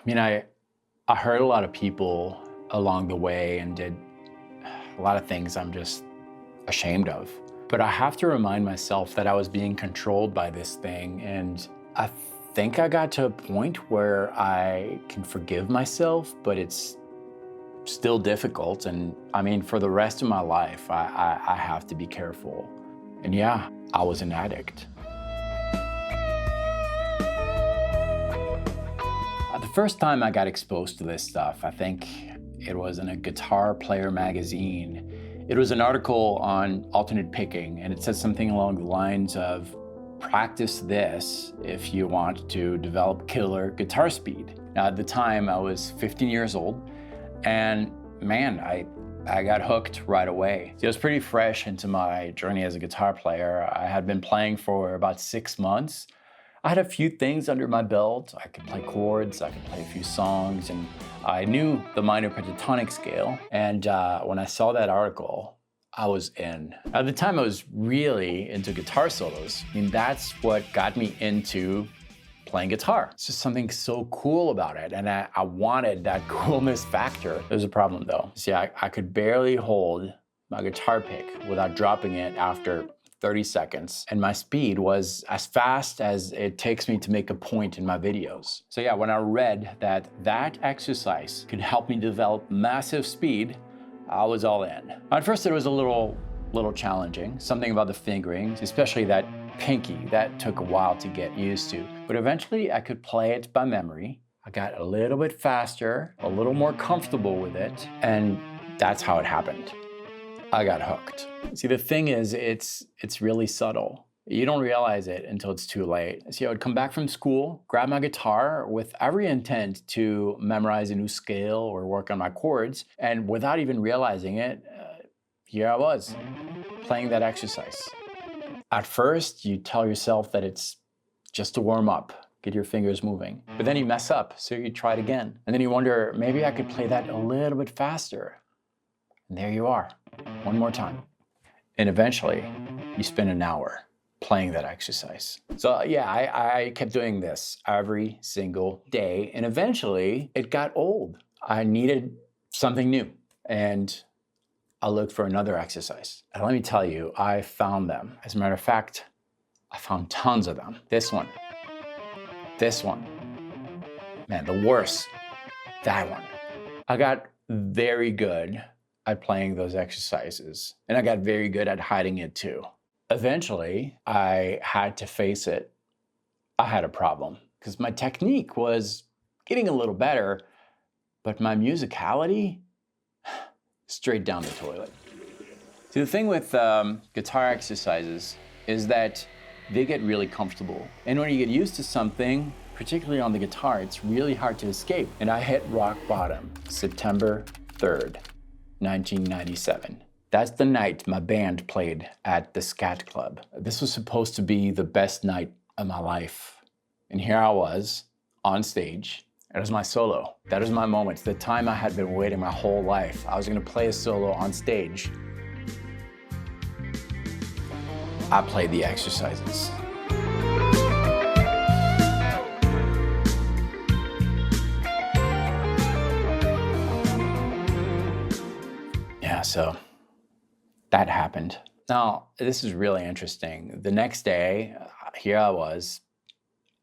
I hurt a lot of people along the way and did a lot of things I'm just ashamed of. But I have to remind myself that I was being controlled by this thing, and I think I got to a point where I can forgive myself, but it's still difficult. And for the rest of my life, I have to be careful. And yeah, I was an addict. The first time I got exposed to this stuff, I think it was in a Guitar Player magazine. It was an article on alternate picking, and it said something along the lines of, practice this if you want to develop killer guitar speed. Now, at the time, I was 15 years old, and man, I got hooked right away. It was pretty fresh into my journey as a guitar player. I had been playing for about 6 months. I had a few things under my belt. I could play chords, I could play a few songs, and I knew the minor pentatonic scale. And when I saw that article, I was in. At the time, I was really into guitar solos. That's what got me into playing guitar. It's just something so cool about it, and I wanted that coolness factor. There's a problem though. See, I could barely hold my guitar pick without dropping it after 30 seconds, and my speed was as fast as it takes me to make a point in my videos. So yeah, when I read that exercise could help me develop massive speed, I was all in. At first it was a little challenging, something about the fingerings, especially that pinky, that took a while to get used to. But eventually I could play it by memory. I got a little bit faster, a little more comfortable with it, and that's how it happened. I got hooked. See, the thing is, it's really subtle. You don't realize it until it's too late. See, I would come back from school, grab my guitar with every intent to memorize a new scale or work on my chords, and without even realizing it, here I was, playing that exercise. At first, you tell yourself that it's just to warm up, get your fingers moving. But then you mess up, so you try it again. And then you wonder, maybe I could play that a little bit faster. And there you are, one more time. And eventually, you spend an hour playing that exercise. So yeah, I kept doing this every single day, and eventually it got old. I needed something new, and I looked for another exercise. And let me tell you, I found them. As a matter of fact, I found tons of them. This one, man, the worst, that one. I got very good at playing those exercises, and I got very good at hiding it too. Eventually, I had to face it. I had a problem because my technique was getting a little better, but my musicality, straight down the toilet. See, the thing with guitar exercises is that they get really comfortable. And when you get used to something, particularly on the guitar, it's really hard to escape. And I hit rock bottom, September 3rd, 1997. That's the night my band played at the Scat Club. This was supposed to be the best night of my life. And here I was, on stage. It was my solo. That was my moment. The time I had been waiting my whole life. I was gonna play a solo on stage. I played the exercises. Yeah, so that happened. Now, this is really interesting. The next day, here I was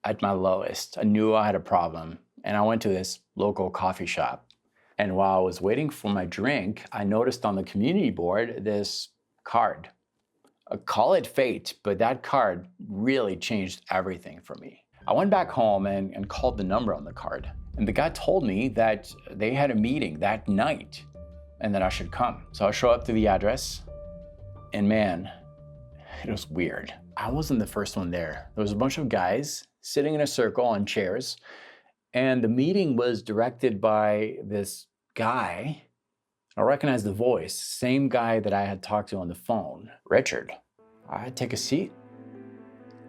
at my lowest. I knew I had a problem, and I went to this local coffee shop. And while I was waiting for my drink, I noticed on the community board this card. Call it fate, but that card really changed everything for me. I went back home and called the number on the card. And the guy told me that they had a meeting that night and that I should come. So I show up to the address, and man, it was weird. I wasn't the first one there. There was a bunch of guys sitting in a circle on chairs, and the meeting was directed by this guy. I recognized the voice, same guy that I had talked to on the phone, Richard. I take a seat,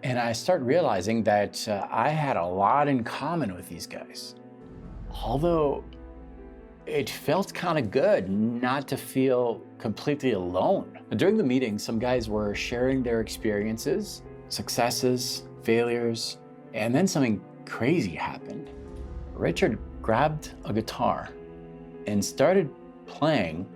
and I start realizing that I had a lot in common with these guys. Although it felt kind of good not to feel completely alone. During the meeting, some guys were sharing their experiences, successes, failures, and then something crazy happened. Richard grabbed a guitar and started playing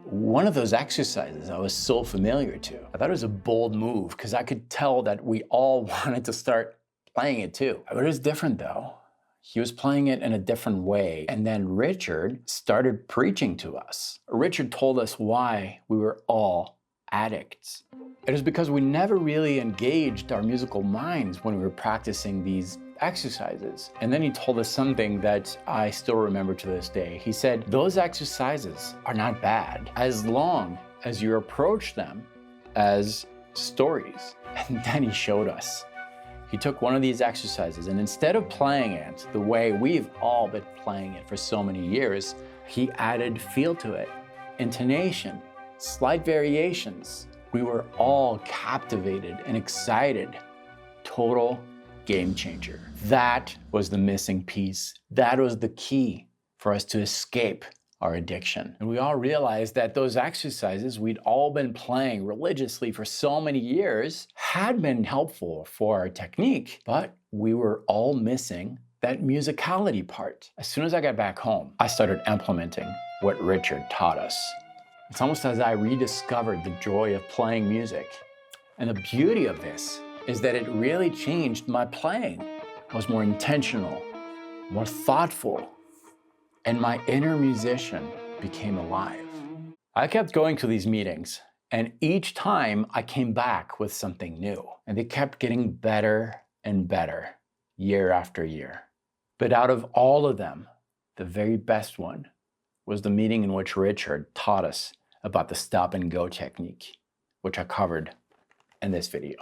one of those exercises I was so familiar to. I thought it was a bold move because I could tell that we all wanted to start playing it too. But it was different though. He was playing it in a different way. And then Richard started preaching to us. Richard told us why we were all addicts. It was because we never really engaged our musical minds when we were practicing these exercises. And then he told us something that I still remember to this day. He said, those exercises are not bad as long as you approach them as stories. And then he showed us. He took one of these exercises and instead of playing it the way we've all been playing it for so many years, he added feel to it, intonation, slight variations. We were all captivated and excited. Total game changer. That was the missing piece. That was the key for us to escape our addiction. And we all realized that those exercises we'd all been playing religiously for so many years had been helpful for our technique, but we were all missing that musicality part. As soon as I got back home, I started implementing what Richard taught us. It's almost as I rediscovered the joy of playing music. And the beauty of this is that it really changed my playing. I was more intentional, more thoughtful, and my inner musician became alive. I kept going to these meetings, and each time I came back with something new, and they kept getting better and better year after year. But out of all of them, the very best one was the meeting in which Richard taught us about the stop and go technique, which I covered in this video.